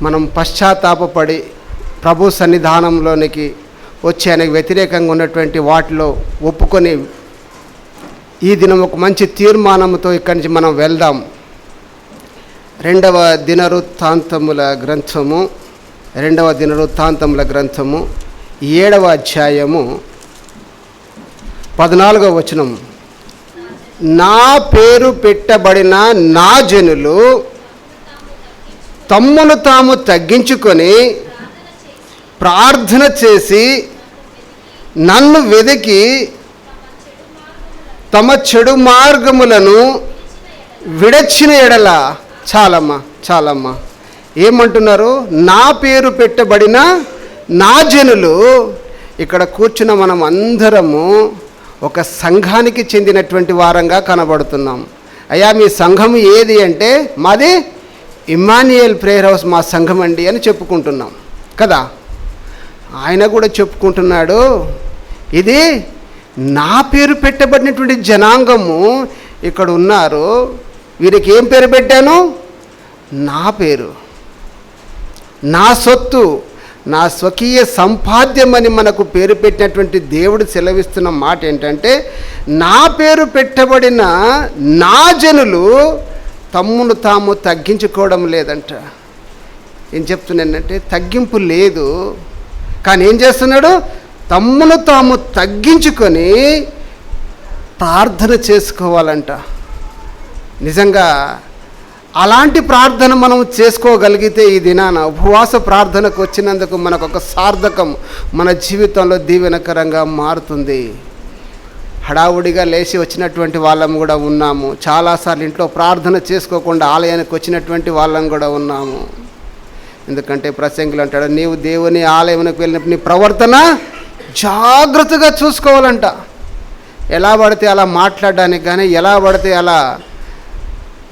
మనం పశ్చాత్తాపపడి ప్రభు సన్నిధానంలోనికి వచ్చి ఆయనకు వ్యతిరేకంగా ఉన్నటువంటి వాటిలో ఒప్పుకొని ఈ దినం ఒక మంచి తీర్మానంతో ఇక్కడి నుంచి మనం వెళ్దాం. 2వ దినవృత్తాంతముల గ్రంథము 7వ అధ్యాయము 14వ వచనం. నా పేరు పెట్టబడిన నా జనులు తమ్మును తాము తగ్గించుకొని ప్రార్థన చేసి నన్ను వెదికి తమ చెడు మార్గములను విడచిన ఎడల. చాలమ్మా ఏమంటున్నారు? నా పేరు పెట్టబడిన నా జనులు. ఇక్కడ కూర్చున్న మనం అందరము ఒక సంఘానికి చెందినటువంటి వారంగా కనబడుతున్నాం. అయ్యా మీ సంఘం ఏది అంటే మాది ఇమ్మాన్యుయేల్ ప్రేయర్ హౌస్ మా సంఘం అండి అని చెప్పుకుంటున్నాం కదా. ఆయన కూడా చెప్పుకుంటున్నాడు, ఇది నా పేరు పెట్టబడినటువంటి జనాంగము ఇక్కడ ఉన్నారు. వీరికి ఏం పేరు పెట్టాను? నా పేరు, నా సొత్తు, నా స్వకీయ సంపాద్యమని మనకు పేరు పెట్టినటువంటి దేవుడు సెలవిస్తున్న మాట ఏంటంటే, నా పేరు పెట్టబడిన నా జనులు తమ్మును తాము తగ్గించుకోవడం లేదంట. ఏం చెప్తున్నానంటే తగ్గింపు లేదు, కానీ ఏం చేస్తున్నాడు? తమ్మును తాము తగ్గించుకొని ప్రార్థన చేసుకోవాలంట. నిజంగా అలాంటి ప్రార్థన మనం చేసుకోగలిగితే ఈ దినాన ఉపవాస ప్రార్థనకు వచ్చినందుకు మనకు ఒక సార్థకం మన జీవితంలో దీవెనకరంగా మారుతుంది. హడావుడిగా లేచి వచ్చినటువంటి వాళ్ళం కూడా ఉన్నాము. చాలాసార్లు ఇంట్లో ప్రార్థన చేసుకోకుండా ఆలయానికి వచ్చినటువంటి వాళ్ళం కూడా ఉన్నాము. ఎందుకంటే ప్రసంగులు అంటాడు, నీవు దేవుని ఆలయానికి వెళ్ళినప్పుడు నీ ప్రవర్తన జాగ్రత్తగా చూసుకోవాలంట. ఎలా పడితే అలా మాట్లాడడానికి కానీ ఎలా పడితే అలా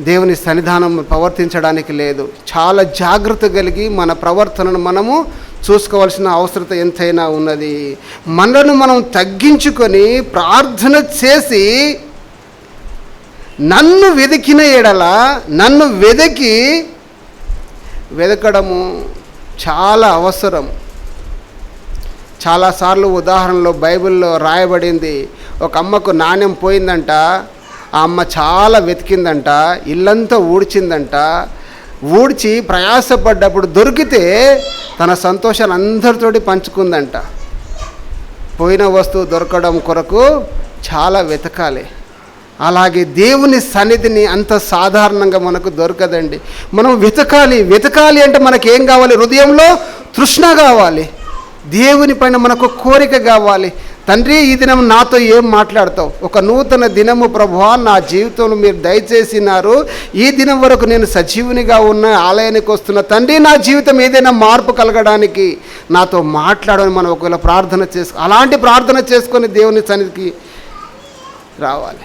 దేవుని సన్నిధానం ప్రవర్తించడానికి లేదు. చాలా జాగ్రత్త కలిగి మన ప్రవర్తనను మనము చూసుకోవాల్సిన అవసరత ఎంతైనా ఉన్నది. మనను మనం తగ్గించుకొని ప్రార్థన చేసి నన్ను వెదికిన ఎడల, నన్ను వెదకడము చాలా అవసరం. చాలాసార్లు ఉదాహరణలో బైబిల్లో రాయబడింది, ఒక అమ్మకు నాణ్యం పోయిందంట. ఆ అమ్మ చాలా వెతికిందంట, ఇల్లంతా ఊడ్చిందంట. ఊడ్చి ప్రయాసపడ్డప్పుడు దొరికితే తన సంతోషాన్ని అందరితోటి పంచుకుందంట. పోయిన వస్తువు దొరకడం కొరకు చాలా వెతకాలి. అలాగే దేవుని సన్నిధిని అంత సాధారణంగా మనకు దొరకదండి. మనం వెతకాలి అంటే మనకేం కావాలి? హృదయంలో తృష్ణ కావాలి, దేవుని పైన మనకు కోరిక కావాలి. తండ్రి, ఈ దినం నాతో ఏం మాట్లాడతావు? ఒక నూతన దినము ప్రభువా నా జీవితంలో మీరు దయచేసినారు. ఈ దినం వరకు నేను సజీవునిగా ఉన్న ఆలయానికి వస్తున్న తండ్రి, నా జీవితం ఏదైనా మార్పు కలగడానికి నాతో మాట్లాడని మనం ఒకవేళ ప్రార్థన అలాంటి ప్రార్థన చేసుకొని దేవుని సన్నిధికి రావాలి.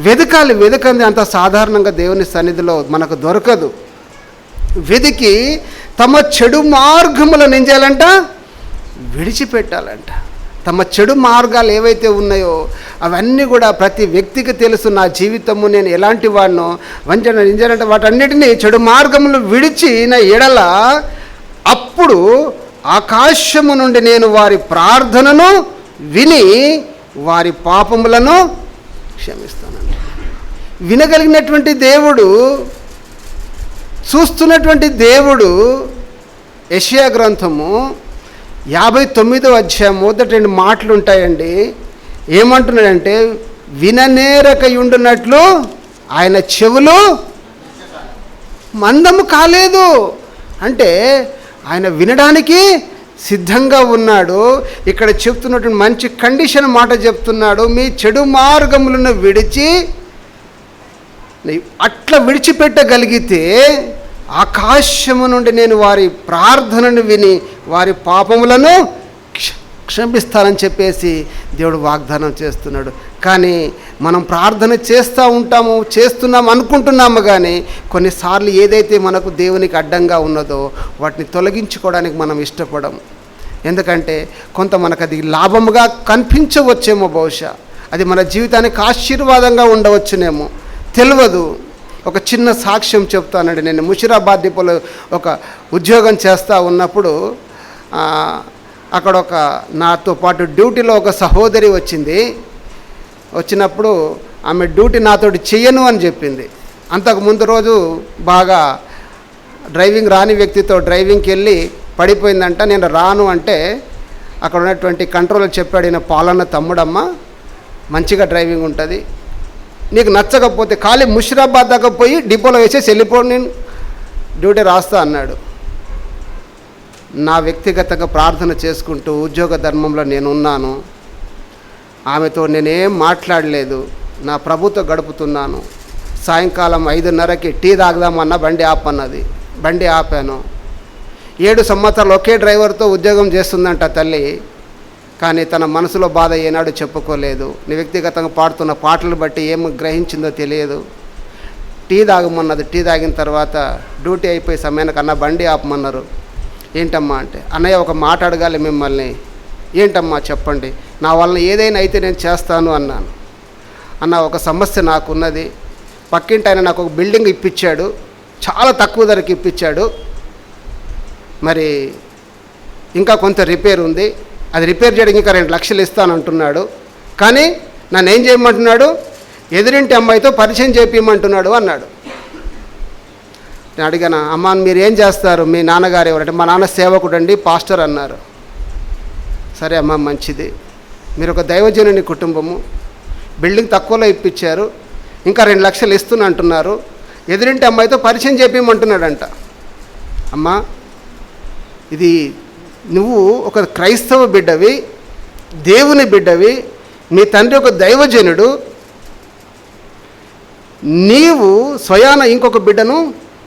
వెతకంది అంత సాధారణంగా దేవుని సన్నిధిలో మనకు దొరకదు. వెతికి తమ చెడు మార్గములను ఏం చేయాలంట? విడిచిపెట్టాలంట. తమ చెడు మార్గాలు ఏవైతే ఉన్నాయో అవన్నీ కూడా ప్రతి వ్యక్తికి తెలుసు. నా జీవితము నేను ఎలాంటి వాడినో వంచనంటే వాటన్నిటినీ చెడు మార్గములు విడిచిన ఎడల అప్పుడు ఆకాశము నుండి నేను వారి ప్రార్థనను విని వారి పాపములను క్షమిస్తానండి. వినగలిగినటువంటి దేవుడు, చూస్తున్నటువంటి దేవుడు. యెషయా గ్రంథము 59వ అధ్యాయం మొదటి 2 మాటలు ఉంటాయండి. ఏమంటున్నాడంటే, విననేరకయుండునట్లు ఆయన చెవులు మందము కాలేదు. అంటే ఆయన వినడానికి సిద్ధంగా ఉన్నాడు. ఇక్కడ చెప్తున్నటువంటి మంచి కండిషన్ మాట చెప్తున్నాడు. మీ చెడు మార్గములను విడిచి అట్లా విడిచిపెట్టగలిగితే ఆకాశము నుండి నేను వారి ప్రార్థనను విని వారి పాపములను క్షమిస్తానని చెప్పేసి దేవుడు వాగ్దానం చేస్తున్నాడు. కానీ మనం ప్రార్థన చేస్తున్నాం అనుకుంటున్నాము, కానీ కొన్నిసార్లు ఏదైతే మనకు దేవునికి అడ్డంగా ఉన్నదో వాటిని తొలగించుకోవడానికి మనం ఇష్టపడము. ఎందుకంటే కొంత మనకు అది లాభముగా కనిపించవచ్చేమో, బహుశా అది మన జీవితానికి ఆశీర్వాదంగా ఉండవచ్చునేమో, తెలియదు. ఒక చిన్న సాక్ష్యం చెప్తానండి. నేను ముషిరాబాద్ డిపోలో ఒక ఉద్యోగం చేస్తూ ఉన్నప్పుడు అక్కడ నాతో పాటు డ్యూటీలో ఒక సహోదరి వచ్చినప్పుడు ఆమె డ్యూటీ నాతోటి చెయ్యను అని చెప్పింది. అంతకు ముందు రోజు బాగా డ్రైవింగ్ రాని వ్యక్తితో డ్రైవింగ్కి వెళ్ళి పడిపోయిందంట. నేను రాను అంటే అక్కడ ఉన్నటువంటి కంట్రోలర్ చెప్పాడు, ఈయన పాలన్న తమ్ముడమ్మ, మంచిగా డ్రైవింగ్ ఉంటుంది, నీకు నచ్చకపోతే ఖాళీ ముషిరాబాద్ దాకా పోయి డిపోలో వేసేసి వెళ్ళిపో, నేను డ్యూటీ రాస్తా అన్నాడు. నా వ్యక్తిగతంగా ప్రార్థన చేసుకుంటూ ఉద్యోగ ధర్మంలో నేనున్నాను. ఆమెతో నేనేం మాట్లాడలేదు, నా ప్రభుతో గడుపుతున్నాను. సాయంకాలం 5:30కి టీ తాగదామన్నా బండి ఆపన్నది, బండి ఆపాను. 7 సంవత్సరాలు ఒకే డ్రైవర్తో ఉద్యోగం చేస్తుందంట తల్లి, కానీ తన మనసులో బాధ ఏనాడు చెప్పుకోలేదు. నీ వ్యక్తిగతంగా పాడుతున్న పాటలు బట్టి ఏం గ్రహించిందో తెలియదు. టీ తాగమన్నది. టీ తాగిన తర్వాత డ్యూటీ అయిపోయి సమయానికి అన్న బండి ఆపమన్నారు. ఏంటమ్మా అంటే, అన్నయ్య ఒక మాట అడగాలి మిమ్మల్ని. ఏంటమ్మా చెప్పండి, నా వల్ల ఏదైనా అయితే నేను చేస్తాను అన్నాను. అన్న ఒక సమస్య నాకున్నది, పక్కింటి ఆయన నాకు ఒక బిల్డింగ్ ఇప్పించాడు, చాలా తక్కువ ధరకి ఇప్పించాడు, మరి ఇంకా కొంత రిపేర్ ఉంది, అది రిపేర్ చేయడానికి ఇంకా 2 లక్షలు ఇస్తానంటున్నాడు, కానీ నన్ను ఏం చేయమంటున్నాడు, ఎదురింటి అమ్మాయితో పరిచయం చేయించమంటున్నాడు అన్నాడు. నేను అడిగాను, అమ్మ మీరు ఏం చేస్తారు, మీ నాన్నగారు ఎవరంటే, మా నాన్న సేవకుడు అండి, పాస్టర్ అన్నారు. సరే అమ్మ మంచిది, మీరు ఒక దైవజనుని కుటుంబము, బిల్డింగ్ తక్కువలో ఇప్పించారు, ఇంకా 2 లక్షలు ఇస్తున్నా అంటున్నారు, ఎదురింటి అమ్మాయితో పరిచయం చేయించమంటున్నాడంట. అమ్మా ఇది నువ్వు ఒక క్రైస్తవ బిడ్డవి, దేవుని బిడ్డవి, నీ తండ్రి ఒక దైవజనుడు, నీవు స్వయాన ఇంకొక బిడ్డను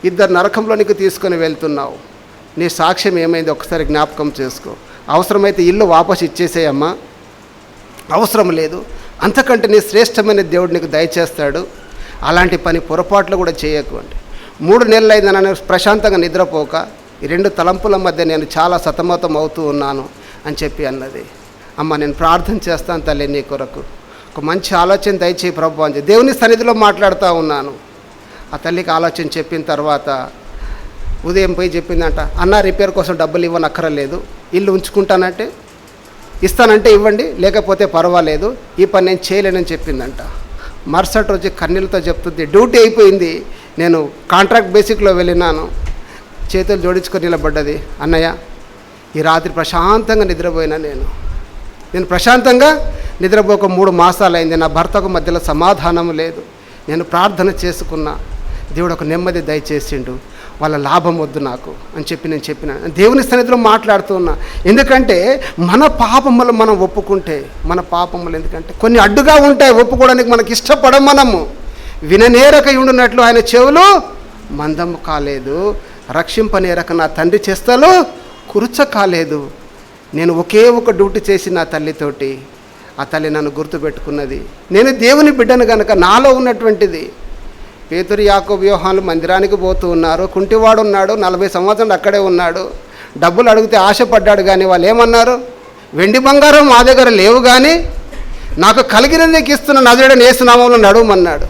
2 నరకంలోనికి తీసుకొని వెళ్తున్నావు. నీ సాక్ష్యం ఏమైంది ఒకసారి జ్ఞాపకం చేసుకో. అవసరమైతే ఇల్లు వాపసు ఇచ్చేసేయమ్మా, అవసరం లేదు, అంతకంటే నీ శ్రేష్టమైన దేవుడు నీకు దయచేస్తాడు, అలాంటి పని పొరపాట్లు కూడా చేయకు అంటే. 3 నెలలు అయింది నన్ను ప్రశాంతంగా నిద్రపోక, ఈ 2 తలంపుల మధ్య నేను చాలా సతమతం అవుతూ ఉన్నాను అని చెప్పి అన్నది. అమ్మ నేను ప్రార్థన చేస్తాను తల్లి, నీ కొరకు ఒక మంచి ఆలోచన దయచేయి ప్రభు అని దేవుని సన్నిధిలో మాట్లాడుతూ ఉన్నాను. ఆ తల్లికి ఆలోచన చెప్పిన తర్వాత ఉదయం పోయి చెప్పిందంట, అన్న రిపేర్ కోసం డబ్బులు ఇవ్వనక్కర్లేదు, ఇల్లు ఉంచుకుంటానంటే ఇస్తానంటే ఇవ్వండి, లేకపోతే పర్వాలేదు, ఈ పని నేను చేయలేనని చెప్పిందంట. మరుసటి రోజు కన్నీళ్ళతో చెప్తుంది, డ్యూటీ అయిపోయింది, నేను కాంట్రాక్ట్ బేసిక్లో వెళ్ళినాను, చేతులు జోడించుకొని నిలబడ్డది, అన్నయ్య ఈ రాత్రి ప్రశాంతంగా నిద్రపోయినా, నేను ప్రశాంతంగా నిద్రపోక 3 మాసాలు అయింది, నా భర్తకు మధ్యలో సమాధానం లేదు, నేను ప్రార్థన చేసుకున్నా, దేవుడు ఒక నెమ్మది దయచేసిండు, వాళ్ళ లాభం వద్దు నాకు అని చెప్పి నేను చెప్పిన దేవుని సన్నిధిలో మాట్లాడుతూ ఉన్నా. ఎందుకంటే మన పాపములు మనం ఒప్పుకుంటే, మన పాపములు ఎందుకంటే కొన్ని అడ్డుగా ఉంటాయి, ఒప్పుకోవడానికి మనకి ఇష్టపడం, మనము విననేరక ఉండునట్లు ఆయన చెవులు మందము కాలేదు, రక్షింపనేరక నా తండ్రి చేస్తలు కురుచ కాలేదు. నేను ఒకే ఒక డ్యూటీ చేసి నా తల్లితోటి, ఆ తల్లి నన్ను గుర్తుపెట్టుకున్నది, నేను దేవుని బిడ్డను కనుక నాలో ఉన్నటువంటిది. పేతురు యాకోబు యోహానులు మందిరానికి పోతూ ఉన్నారు, కుంటివాడు ఉన్నాడు, 40 సంవత్సరాలు అక్కడే ఉన్నాడు, డబ్బులు అడిగితే ఆశపడ్డాడు, కానీ వాళ్ళు ఏమన్నారు, వెండి బంగారం మా దగ్గర లేవు, కానీ నాకు కలిగినది నీకు ఇస్తున్న నజరేయుడైన యేసు నామములో నడుమన్నాడు.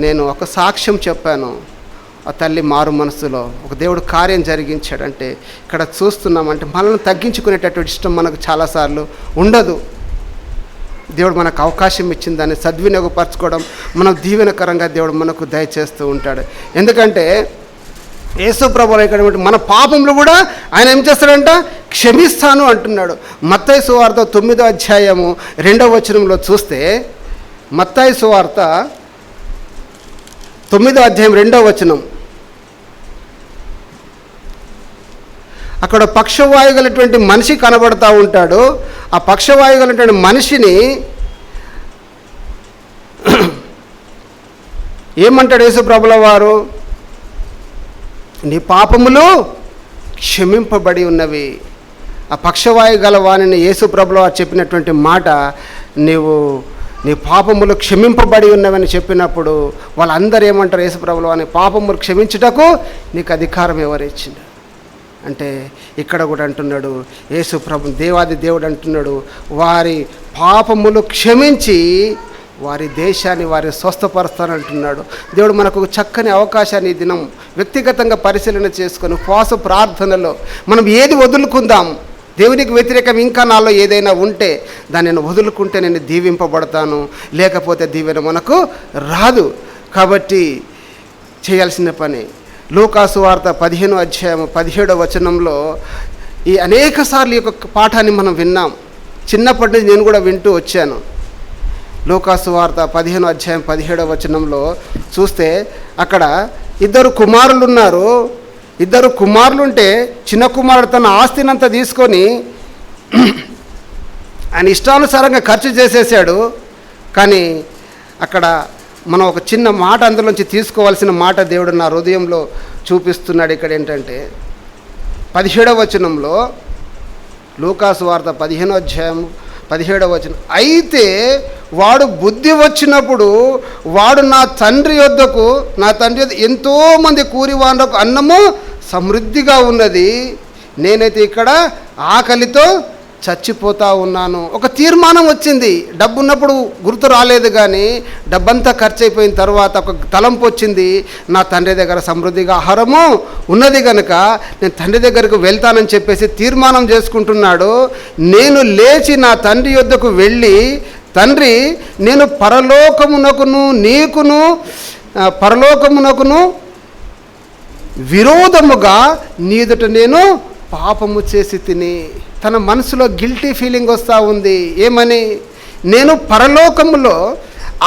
నేను ఒక సాక్ష్యం చెప్పాను, ఆ తల్లి మారు మనసులో ఒక దేవుడు కార్యం జరిగించాడంటే ఇక్కడ చూస్తున్నామంటే మనల్ని తగ్గించుకునేటటువంటి ఇష్టం మనకు చాలాసార్లు ఉండదు. దేవుడు మనకు అవకాశం ఇచ్చిన దాన్ని సద్వినియోగపరచుకోవడం, మనం దీవెనకరంగా దేవుడు మనకు దయచేస్తూ ఉంటాడు. ఎందుకంటే యేసు ప్రభువు ఇక్కడ మన పాపములు కూడా ఆయన ఏం చేస్తాడంట, క్షమిస్తాను అంటున్నాడు. మత్తయి సువార్త 9వ అధ్యాయము 2వ వచనంలో చూస్తే, మత్తయి సువార్త 9వ అధ్యాయం 2వ వచనం, అక్కడ పక్షవాయు గలటువంటి మనిషి కనబడుతూ ఉంటాడు. ఆ పక్షవాయు గలటువంటి మనిషిని ఏమంటాడు యేసు ప్రభుల వారు, నీ పాపములు క్షమింపబడి ఉన్నవి. ఆ పక్షవాయు గల వాణిని యేసు ప్రభుల వారు చెప్పినటువంటి మాట, నీ పాపములు క్షమింపబడి ఉన్నవని చెప్పినప్పుడు వాళ్ళందరూ ఏమంటారు, యేసు ప్రభుల వారిని పాపములు క్షమించుటకు నీకు అధికారం ఎవరు ఇచ్చిండు అంటే, ఇక్కడ కూడా అంటున్నాడు యేసు ప్రభు, దేవాది దేవుడు అంటున్నాడు, వారి పాపములు క్షమించి వారి దేశాన్ని వారి స్వస్థపరుస్తానంటున్నాడు. దేవుడు మనకు ఒక చక్కని అవకాశాన్ని ఈ దినం వ్యక్తిగతంగా పరిశీలన చేసుకొని ఉపవాస ప్రార్థనలో మనం ఏది వదులుకుందాం. దేవునికి వ్యతిరేకం ఇంకా నాలో ఏదైనా ఉంటే దాన్ని నేను వదులుకుంటే నేను దీవింపబడతాను, లేకపోతే దీవెన మనకు రాదు. కాబట్టి చేయాల్సిన పని లూకాసు వార్త 15వ అధ్యాయం 17వ వచనంలో ఈ అనేక సార్లు ఈ యొక్క పాఠాన్ని మనం విన్నాం. చిన్నప్పటి నుంచి నేను కూడా వింటూ వచ్చాను. లూకాసు వార్త 15వ అధ్యాయం 17వ వచనంలో చూస్తే అక్కడ ఇద్దరు కుమారులు ఉన్నారు. ఇద్దరు కుమారులుంటే చిన్న కుమారుడు తన ఆస్తినంతా తీసుకొని ఆయన ఇష్టానుసారంగా ఖర్చు చేసేసాడు. కానీ అక్కడ మనం ఒక చిన్న మాట అందులోంచి తీసుకోవాల్సిన మాట దేవుడు నా హృదయంలో చూపిస్తున్నాడు. ఇక్కడ ఏంటంటే 17వ వచనంలో లూకాసు వార్త 15వ అధ్యాయం 17వ వచనం, అయితే వాడు బుద్ధి వచ్చినప్పుడు వాడు నా తండ్రి యొద్దకు ఎంతోమంది కూలివాళ్ళకు అన్నము సమృద్ధిగా ఉన్నది, నేనైతే ఇక్కడ ఆకలితో చచ్చిపోతా ఉన్నాను. ఒక తీర్మానం వచ్చింది. డబ్బు ఉన్నప్పుడు గుర్తు రాలేదు, కానీ డబ్బంతా ఖర్చు అయిపోయిన తర్వాత ఒక తలంపు వచ్చింది, నా తండ్రి దగ్గర సమృద్ధిగా ఆహారము ఉన్నది కనుక నేను తండ్రి దగ్గరకు వెళ్తానని చెప్పేసి తీర్మానం చేసుకుంటున్నాడు. నేను లేచి నా తండ్రి యొద్దకు వెళ్ళి, తండ్రి, నేను పరలోకమునకును విరోధముగా నీ ఎదుట నేను పాపము చేసి తిని. తన మనసులో గిల్టీ ఫీలింగ్ వస్తూ ఉంది. ఏమని? నేను పరలోకములో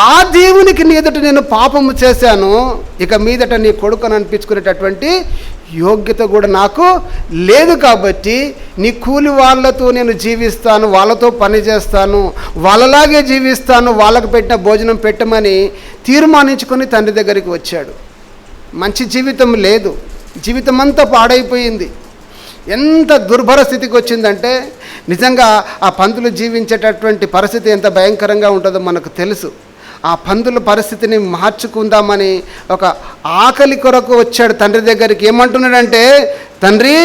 ఆ దేవునికి నీ ఎదుట నేను పాపము చేశాను, ఇక మీదట నీ కొడుకుని అనిపించుకునేటటువంటి యోగ్యత కూడా నాకు లేదు. కాబట్టి నీ కూలి వాళ్ళతో నేను జీవిస్తాను, వాళ్ళతో పని చేస్తాను, వాళ్ళలాగే జీవిస్తాను, వాళ్ళకు పెట్టిన భోజనం పెట్టమని తీర్మానించుకొని తండ్రి దగ్గరికి వచ్చాడు. మంచి జీవితం లేదు, జీవితం అంతా పాడైపోయింది. ఎంత దుర్భర స్థితికి వచ్చిందంటే నిజంగా ఆ పందులు జీవించేటటువంటి పరిస్థితి ఎంత భయంకరంగా ఉంటుందో మనకు తెలుసు. ఆ పందుల పరిస్థితిని మార్చుకుందామని ఒక ఆకలి కొరకు వచ్చాడు తండ్రి దగ్గరికి. ఏమంటున్నాడంటే, తండ్రి,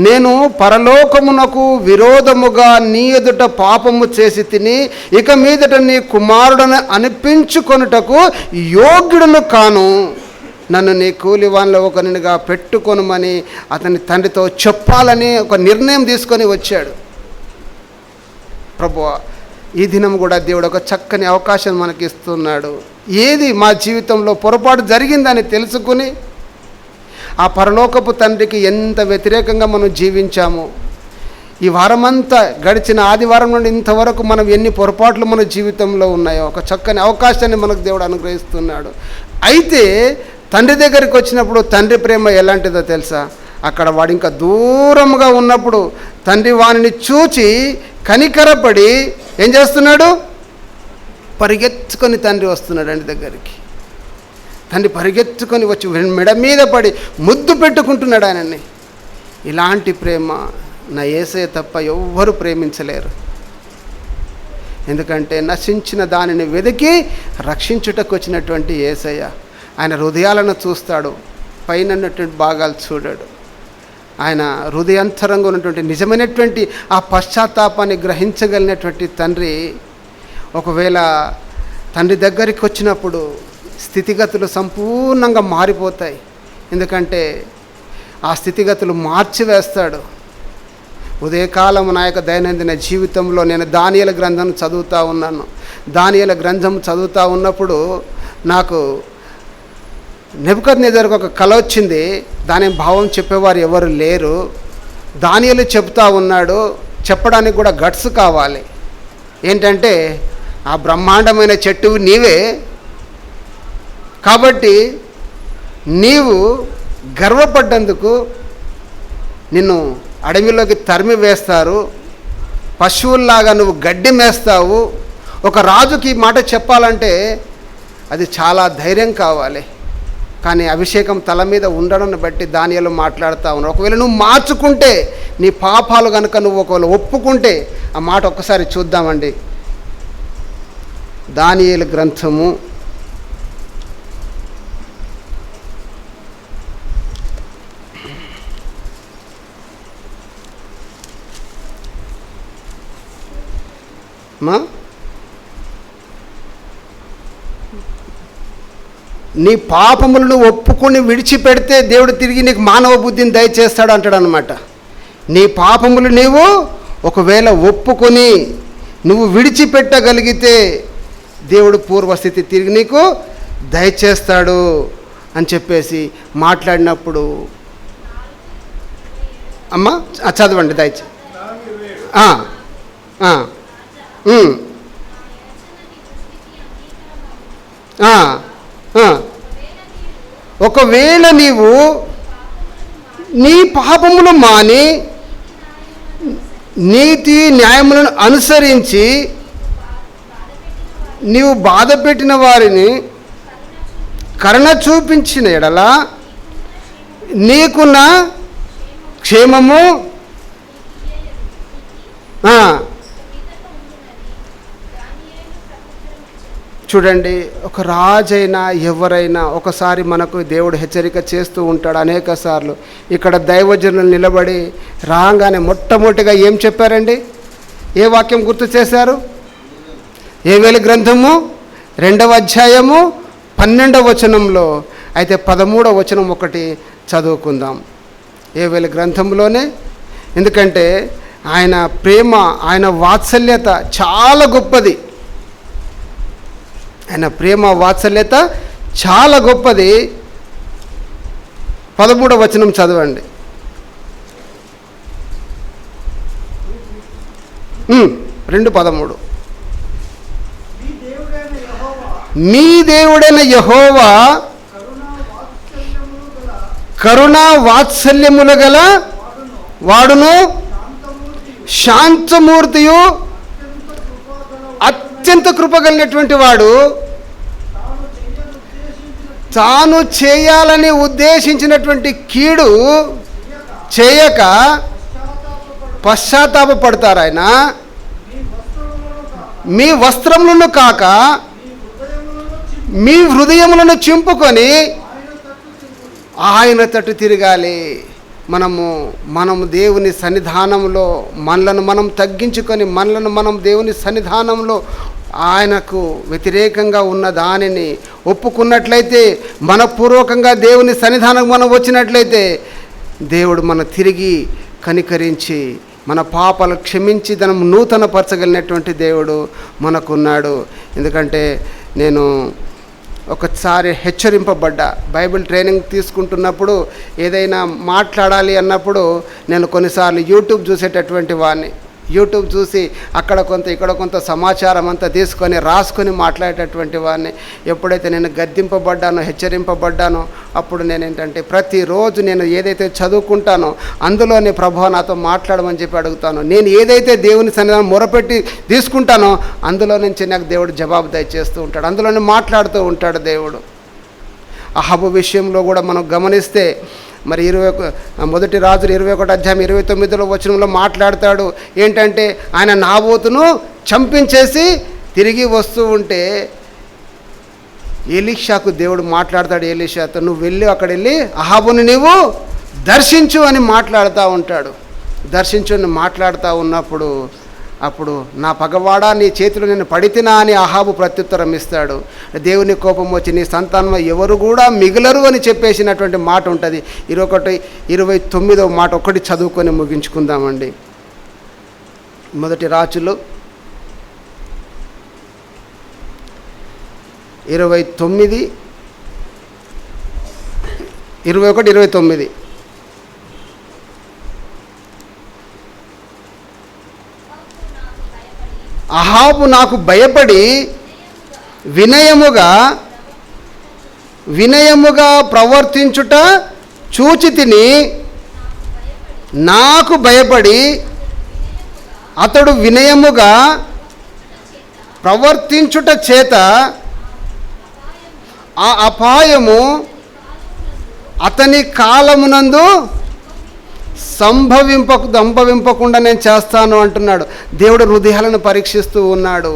నేను పరలోకమునకు విరోధముగా నీ ఎదుట పాపము చేసి తిని, ఇక మీదట నీ కుమారుడని అనిపించుకొనుటకు యోగ్యుడను కాను, నన్ను నీ కూలివాన్లో ఒకనిగా పెట్టుకొనుమని అతని తండ్రితో చెప్పాలని ఒక నిర్ణయం తీసుకొని వచ్చాడు. ప్రభువా, ఈ దినం కూడా దేవుడు ఒక చక్కని అవకాశం మనకి ఇస్తున్నాడు. ఏది మా జీవితంలో పొరపాటు జరిగిందని తెలుసుకుని ఆ పరలోకపు తండ్రికి ఎంత వ్యతిరేకంగా మనం జీవించాము. ఈ వారమంతా గడిచిన ఆదివారం నుండి ఇంతవరకు మనం ఎన్ని పొరపాట్లు మన జీవితంలో ఉన్నాయో ఒక చక్కని అవకాశాన్ని మనకు దేవుడు అనుగ్రహిస్తున్నాడు. అయితే తండ్రి దగ్గరికి వచ్చినప్పుడు తండ్రి ప్రేమ ఎలాంటిదో తెలుసా? అక్కడ వాడు ఇంకా దూరంగా ఉన్నప్పుడు తండ్రి వానిని చూచి కనికరపడి ఏం చేస్తున్నాడు? పరిగెత్తుకొని తండ్రి వస్తున్నాడు అండి దగ్గరికి. తండ్రి పరిగెత్తుకొని వచ్చి మెడ మీద పడి ముద్దు పెట్టుకుంటున్నాడు ఆయనని. ఇలాంటి ప్రేమ నా యేసయ్య తప్ప ఎవ్వరూ ప్రేమించలేరు. ఎందుకంటే నశించిన దానిని వెతికి రక్షించుటకు వచ్చినటువంటి యేసయ్య ఆయన హృదయాలను చూస్తాడు, పైన ఉన్నటువంటి భాగాలు చూడాడు. ఆయన హృదయాంతరంగా ఉన్నటువంటి నిజమైనటువంటి ఆ పశ్చాత్తాపాన్ని గ్రహించగలిగినటువంటి తండ్రి ఒకవేళ తండ్రి దగ్గరికి వచ్చినప్పుడు స్థితిగతులు సంపూర్ణంగా మారిపోతాయి. ఎందుకంటే ఆ స్థితిగతులు మార్చివేస్తాడు. ఉదయకాలం నా యొక్క దైనందిన జీవితంలో నేను దానియేలు గ్రంథం చదువుతూ ఉన్నాను. దానియేలు గ్రంథం చదువుతూ ఉన్నప్పుడు నాకు నెబుకద్నెజరుకు ఒక కల వచ్చింది. దాని భావం చెప్పేవారు ఎవరు లేరు. దానియేలు చెప్తా ఉన్నాడు. చెప్పడానికి కూడా గట్స్ కావాలి. ఏంటంటే, ఆ బ్రహ్మాండమైన చెట్టు నీవే, కాబట్టి నీవు గర్వపడ్డందుకు నిన్ను అడవిలోకి తరిమి వేస్తారు, పశువుల్లాగా నువ్వు గడ్డి మేస్తావు. ఒక రాజుకి ఈ మాట చెప్పాలంటే అది చాలా ధైర్యం కావాలి. కానీ అభిషేకం తల మీద ఉండడం బట్టి దానియేలు మాట్లాడుతూ ఉన్నావు. ఒకవేళ నువ్వు మార్చుకుంటే, నీ పాపాలు కనుక నువ్వు ఒకవేళ ఒప్పుకుంటే, ఆ మాట ఒక్కసారి చూద్దామండి. దానియేలు గ్రంథము 10 నీ పాపములను ఒప్పుకొని విడిచిపెడితే దేవుడు తిరిగి నీకు మానవ బుద్ధిని దయచేస్తాడు అంటాడు అనమాట. నీ పాపములు నీవు ఒకవేళ ఒప్పుకొని నువ్వు విడిచిపెట్టగలిగితే దేవుడు పూర్వస్థితి తిరిగి నీకు దయచేస్తాడు అని చెప్పేసి మాట్లాడినప్పుడు అమ్మ చదవండి దయచేసి. ఒకవేళ నీవు నీ పాపములు మాని నీతి న్యాయములను అనుసరించి నీవు బాధ పెట్టిన వారిని కరుణ చూపించిన ఎడల నీకున్న క్షేమము చూడండి. ఒక రాజైనా ఎవరైనా ఒకసారి మనకు దేవుడు హెచ్చరిక చేస్తూ ఉంటాడు అనేక సార్లు. ఇక్కడ దైవజనులు నిలబడి రాగానే మొట్టమొదటిగా ఏం చెప్పారండి? ఏ వాక్యం గుర్తు చేశారు? యోవేలు గ్రంథము 2వ అధ్యాయము 12వ వచనంలో. అయితే 13వ వచనం ఒకటి చదువుకుందాం యోవేలు గ్రంథంలోనే. ఎందుకంటే ఆయన ప్రేమ, ఆయన వాత్సల్యత చాలా గొప్పది. ఆయన ప్రేమ వాత్సల్యత చాలా గొప్పది. 13వ వచనం చదవండి. 2:13 మీ దేవుడైన యెహోవా కరుణా వాత్సల్యములు గల వాడును, శాంతమూర్తియు, అత్యంత కృపగలిగినటువంటి వాడు, తాను చేయాలని ఉద్దేశించినటువంటి కీడు చేయక పశ్చాత్తాపపడతారు. ఆయన మీ వస్త్రములను కాక మీ హృదయములను చింపుకొని ఆయన తట్టు తిరగాలి. మనము దేవుని సన్నిధానంలో మనలను మనం తగ్గించుకొని మనం దేవుని సన్నిధానంలో ఆయనకు వ్యతిరేకంగా ఉన్న దానిని ఒప్పుకున్నట్లయితే, మనపూర్వకంగా దేవుని సన్నిధానం మనం వచ్చినట్లయితే దేవుడు మన తిరిగి కనికరించి మన పాపాలు క్షమించి దాన్ని నూతనపరచగలిగినటువంటి దేవుడు మనకున్నాడు. ఎందుకంటే నేను ఒకసారి హెచ్చరింపబడ్డా. బైబిల్ ట్రైనింగ్ తీసుకుంటున్నప్పుడు ఏదైనా మాట్లాడాలి అన్నప్పుడు నేను కొన్నిసార్లు యూట్యూబ్ చూసేటటువంటి వాడిని. యూట్యూబ్ చూసి అక్కడ కొంత ఇక్కడ కొంత సమాచారం అంతా తీసుకొని రాసుకొని మాట్లాడేటటువంటి వాడిని. ఎప్పుడైతే నేను గద్దింపబడ్డానో, హెచ్చరింపబడ్డానో, అప్పుడు నేనేంటంటే ప్రతిరోజు నేను ఏదైతే చదువుకుంటానో అందులోనే ప్రభువా నాతో మాట్లాడమని చెప్పి అడుగుతాను. నేను ఏదైతే దేవుని సన్నిధానం మొరపెట్టి తీసుకుంటానో అందులో నుంచి నాకు దేవుడు జవాబు దయచేస్తూ ఉంటాడు, అందులోనే మాట్లాడుతూ ఉంటాడు దేవుడు. అహాబు విషయంలో కూడా మనం గమనిస్తే మరి 1 రాజులు 21 అధ్యాయం 29వ వచనంలో మాట్లాడతాడు. ఏంటంటే ఆయన నాబోతును చంపించేసి తిరిగి వస్తూ ఉంటే ఎలీషాకు దేవుడు మాట్లాడతాడు. ఎలీషాతో నువ్వు వెళ్ళి అక్కడ వెళ్ళి అహాబుని నీవు దర్శించు అని మాట్లాడుతూ ఉంటాడు. దర్శించు అని మాట్లాడుతూ ఉన్నప్పుడు అప్పుడు నా పగవాడా నీ చేతిలో నేను పడితినా అని అహాబు ప్రత్యుత్తరం ఇస్తాడు. దేవుని కోపం వచ్చి నీ సంతానం ఎవరు కూడా మిగలరు అని చెప్పేసినటువంటి మాట ఉంటుంది. 29వ మాట ఒకటి చదువుకొని ముగించుకుందామండి. 1 రాజులు 29, 21, 29. అహాబు నాకు భయపడి వినయముగా ప్రవర్తించుట చూచి తిని, నాకు భయపడి అతడు వినయముగా ప్రవర్తించుట చేత ఆ అపాయము అతని కాలమునందు సంభవింపకుండా నేను చేస్తాను అంటున్నాడు. దేవుడు హృదయాలను పరీక్షిస్తూ ఉన్నాడు.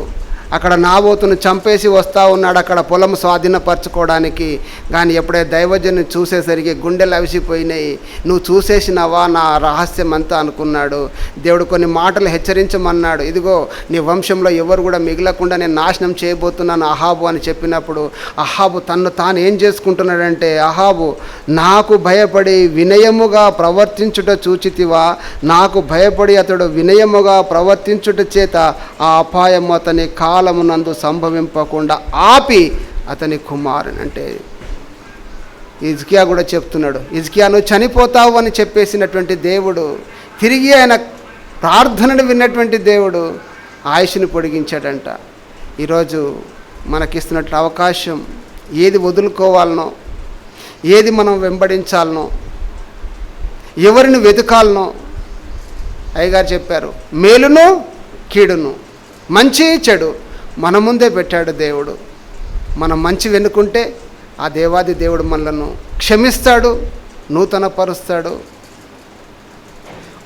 అక్కడ నాబోతును చంపేసి వస్తూ ఉన్నాడు అక్కడ పొలం స్వాధీనపరచుకోవడానికి. కానీ ఎప్పుడైతే దైవజన్ని చూసేసరికి గుండెలు అవిసిపోయినాయి. నువ్వు చూసేసినావా నా రహస్యం అంతా అనుకున్నాడు. దేవుడు కొన్ని మాటలు హెచ్చరించమన్నాడు. ఇదిగో నీ వంశంలో ఎవరు కూడా మిగలకుండా నేను నాశనం చేయబోతున్నాను అహాబు అని చెప్పినప్పుడు అహాబు తన్ను తాను ఏం చేసుకుంటున్నాడంటే, అహాబు నాకు భయపడి వినయముగా ప్రవర్తించుట చూచితివా, నాకు భయపడి అతడు వినయముగా ప్రవర్తించుట చేత ఆ అపాయము అతని కాలమునందు సంభవింపకుండా ఆపి అతని కుమారుని, అంటే హిజ్కియా కూడా చెప్తున్నాడు, హిజ్కియా నువ్వు చనిపోతావు అని చెప్పేసినటువంటి దేవుడు తిరిగి ఆయన ప్రార్థనను విన్నటువంటి దేవుడు ఆయుష్ని పొడిగించాడంట. ఈరోజు మనకిస్తున్నట్టు అవకాశం ఏది వదులుకోవాలనో, ఏది మనం వెంబడించాలనో, ఎవరిని వెతకాలనో అయ్యగారు చెప్పారు. మేలును కీడును, మంచి చెడు మన ముందే పెట్టాడు దేవుడు. మనం మంచి వెనుకుంటే ఆ దేవాది దేవుడు మనలను క్షమిస్తాడు, నూతన పరుస్తాడు.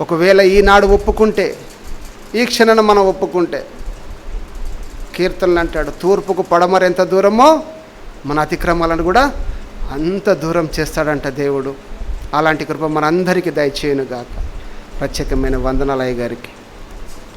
ఒకవేళ ఈనాడు ఒప్పుకుంటే, ఈ క్షణాన మనం ఒప్పుకుంటే, కీర్తనలు అంటాడు తూర్పుకు పడమర ఎంత దూరమో మన అతిక్రమాలను కూడా అంత దూరం చేస్తాడంట దేవుడు. అలాంటి కృప మనందరికీ దయచేయునుగాక. ప్రత్యేకమైన వందనాలు అయ్యగారికి.